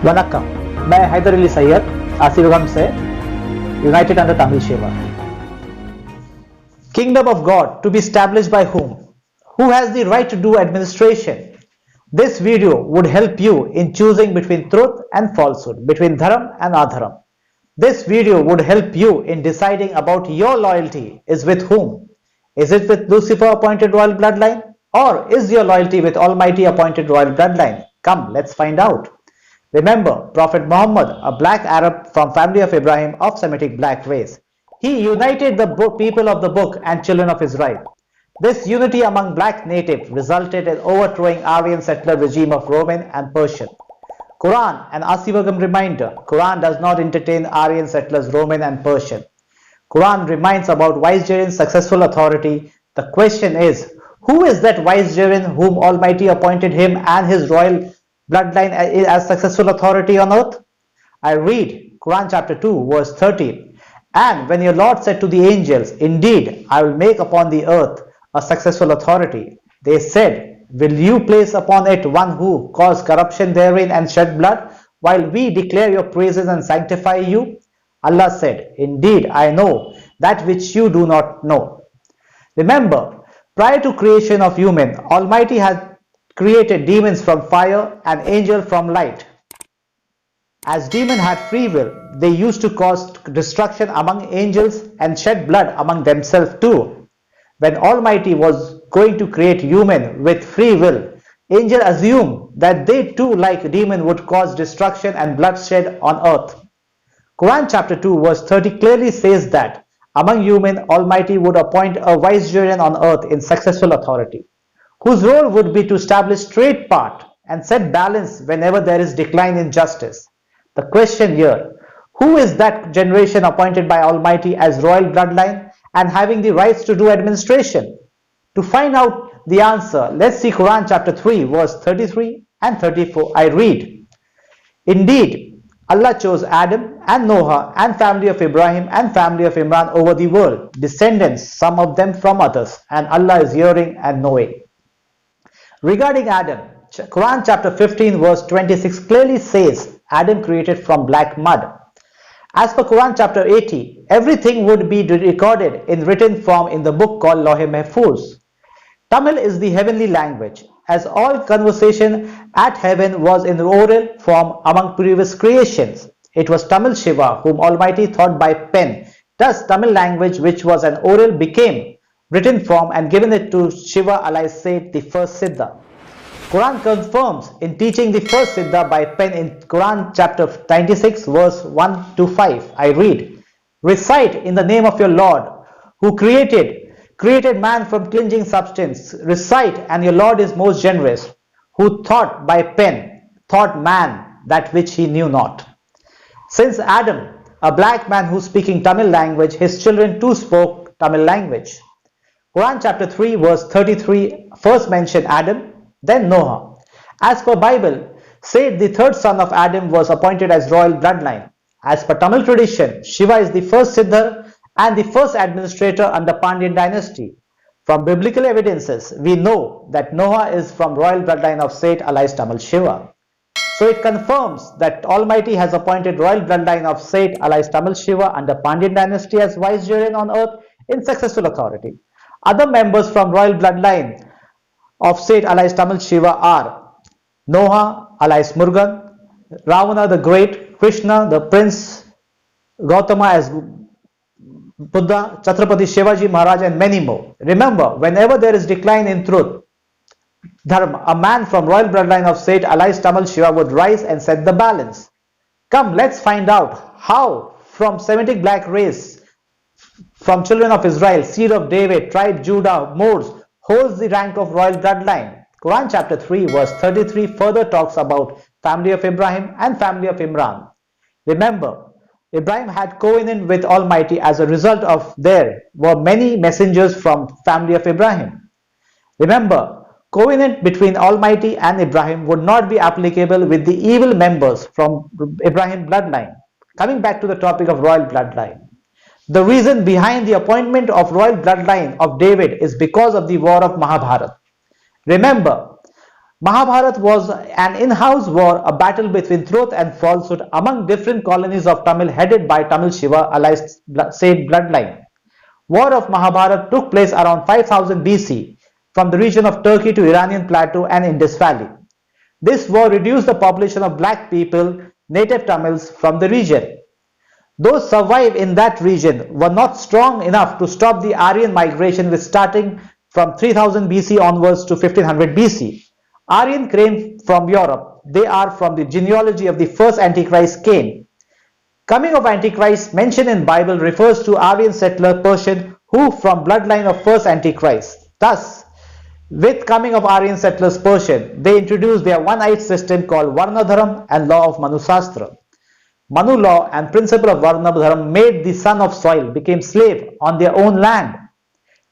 वनक्कम, मैं हैदर अली सैयद आसिरगम से United under Tamil Shiva. Kingdom of God to be established by whom? Who has the right to do administration? This video would help you in choosing between truth and falsehood, between dharam and adharam. This video would help you in deciding about your loyalty is with whom. Is it with Lucifer appointed royal bloodline, or is your loyalty with Almighty appointed royal bloodline? Come, let's find out. Remember, Prophet Muhammad, a black Arab from family of Ibrahim of Semitic black race. He united the people of the book and children of Israel. This unity among black natives resulted in overthrowing Aryan settler regime of Roman and Persian. Quran and Asivagam reminder, Quran does not entertain Aryan settlers Roman and Persian. Quran reminds about Vicegerent's successful authority. The question is, who is that Vicegerent whom Almighty appointed him and his royal bloodline as successful authority on earth? I read Quran chapter 2 verse 13. And when your Lord said to the angels, indeed, I will make upon the earth a successful authority. They said, will you place upon it one who caused corruption therein and shed blood, while we declare your praises and sanctify you? Allah said, indeed, I know that which you do not know. Remember, prior to creation of human, Almighty had created demons from fire and angels from light. As demons had free will, they used to cause destruction among angels and shed blood among themselves too. When Almighty was going to create human with free will, angels assumed that they too, like demon, would cause destruction and bloodshed on earth. Quran chapter 2 verse 30 clearly says that among human, Almighty would appoint a vicegerent on earth in successful authority, whose role would be to establish straight path and set balance whenever there is decline in justice. The question here, who is that generation appointed by Almighty as royal bloodline and having the rights to do administration? To find out the answer, let's see Quran chapter 3 verse 33 and 34. I read, indeed, Allah chose Adam and Noah and family of Ibrahim and family of Imran over the world, descendants, some of them from others, and Allah is hearing and knowing. Regarding Adam, Quran chapter 15 verse 26 clearly says Adam created from black mud. As per Quran chapter 80, everything would be recorded in written form in the book called Lauh Mahfuz. Tamil is the heavenly language, as all conversation at heaven was in oral form among previous creations. It was Tamil Shiva whom Almighty taught by pen. Thus Tamil language, which was an oral, became written form and given it to Shiva alias Seth, the first Siddha. Quran confirms in teaching the first Siddha by pen in Quran chapter 96 verse 1 to 5. I read, recite in the name of your Lord who created man from clinging substance. Recite, and your Lord is most generous, who taught by pen, taught man that which he knew not. Since Adam, a black man who speaking Tamil language, his children too spoke Tamil language. Quran chapter 3 verse 33 first mentioned Adam, then Noah. As per Bible, Seth, the third son of Adam, was appointed as royal bloodline. As per Tamil tradition, Shiva is the first Siddhar and the first administrator under Pandyan dynasty. From biblical evidences, we know that Noah is from royal bloodline of Seth alias Tamil Shiva. So it confirms that Almighty has appointed royal bloodline of Seth alias Tamil Shiva under Pandyan dynasty as vicegerent on earth in successful authority. Other members from royal bloodline of Seth alias Tamil Shiva are Noah alias Murugan, Ravana the Great, Krishna the Prince, Gautama as Buddha, Chhatrapati Shivaji Maharaj, and many more. Remember, whenever there is decline in truth, dharma, a man from royal bloodline of Seth alias Tamil Shiva would rise and set the balance. Come, let's find out how from Semitic black race, from children of Israel, seed of David, tribe Judah, Moors, holds the rank of royal bloodline. Quran chapter 3 verse 33 further talks about family of Ibrahim and family of Imran. Remember, Ibrahim had covenant with Almighty. As a result of there were many messengers from family of Ibrahim. Remember, covenant between Almighty and Ibrahim would not be applicable with the evil members from Ibrahim bloodline. Coming back to the topic of royal bloodline. The reason behind the appointment of royal bloodline of David is because of the war of Mahabharata. Remember, Mahabharata was an in-house war, a battle between truth and falsehood among different colonies of Tamil headed by Tamil Shiva, allies same bloodline. War of Mahabharata took place around 5000 BC from the region of Turkey to Iranian plateau and Indus Valley. This war reduced the population of black people, native Tamils, from the region. Those survived in that region were not strong enough to stop the Aryan migration which starting from 3000 BC onwards to 1500 BC. Aryan came from Europe. They are from the genealogy of the first Antichrist Cain. Coming of Antichrist mentioned in Bible refers to Aryan settler Persian who from bloodline of first Antichrist. Thus, with coming of Aryan settlers Persian, they introduced their one-eyed system called Varnadharam and law of Manu Shastra. Manu law and principle of Varnadharam made the son of soil became slave on their own land.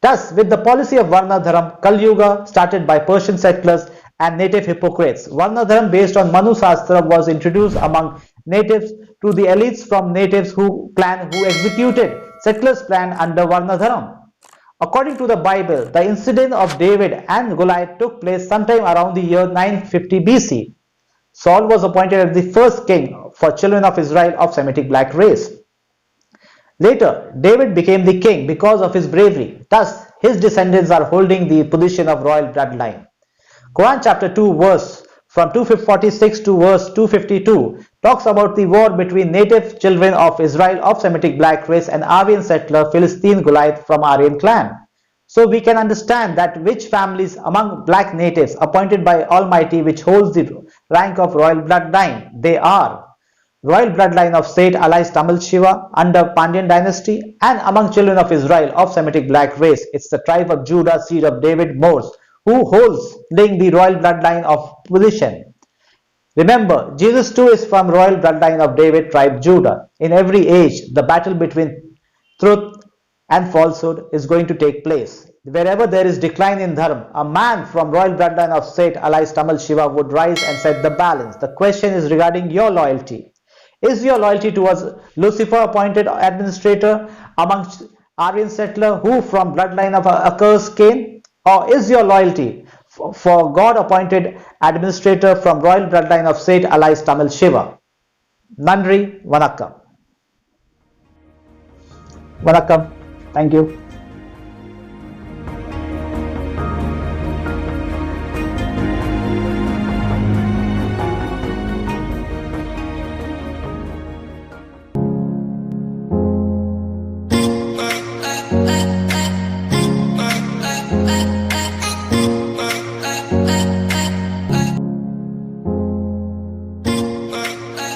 Thus, with the policy of Varnadharam, Kali Yuga started by Persian settlers and native hypocrites. Varnadharam based on Manu Shastra was introduced among natives to the elites from natives who executed settlers' plan under Varnadharam. According to the Bible, the incident of David and Goliath took place sometime around the year 950 BC. Saul was appointed as the first king for children of Israel of Semitic black race. Later, David became the king because of his bravery. Thus, his descendants are holding the position of royal bloodline. Quran chapter 2 verse from 246 to verse 252 talks about the war between native children of Israel of Semitic black race and Aryan settler Philistine Goliath from Aryan clan. So we can understand that which families among black natives appointed by Almighty which holds the rank of royal bloodline. They are royal bloodline of Seth allies Tamil Shiva under Pandyan dynasty, and among children of Israel of Semitic black race, it's the tribe of Judah, seed of David Morse, who holds the royal bloodline of position. Remember, Jesus too is from royal bloodline of David, tribe Judah. In every age, the battle between truth and falsehood is going to take place. Wherever there is decline in dharma, a man from royal bloodline of Seth allies Tamil Shiva would rise and set the balance. The question is regarding your loyalty. Is your loyalty towards Lucifer appointed administrator amongst Aryan settler who from bloodline of accursed Cain? Or is your loyalty for God appointed administrator from royal bloodline of Seth allies Tamil Shiva? Nandri, Vanakkam. Vanakkam. Thank you.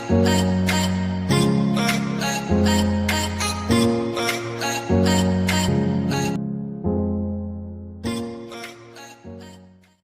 Bye.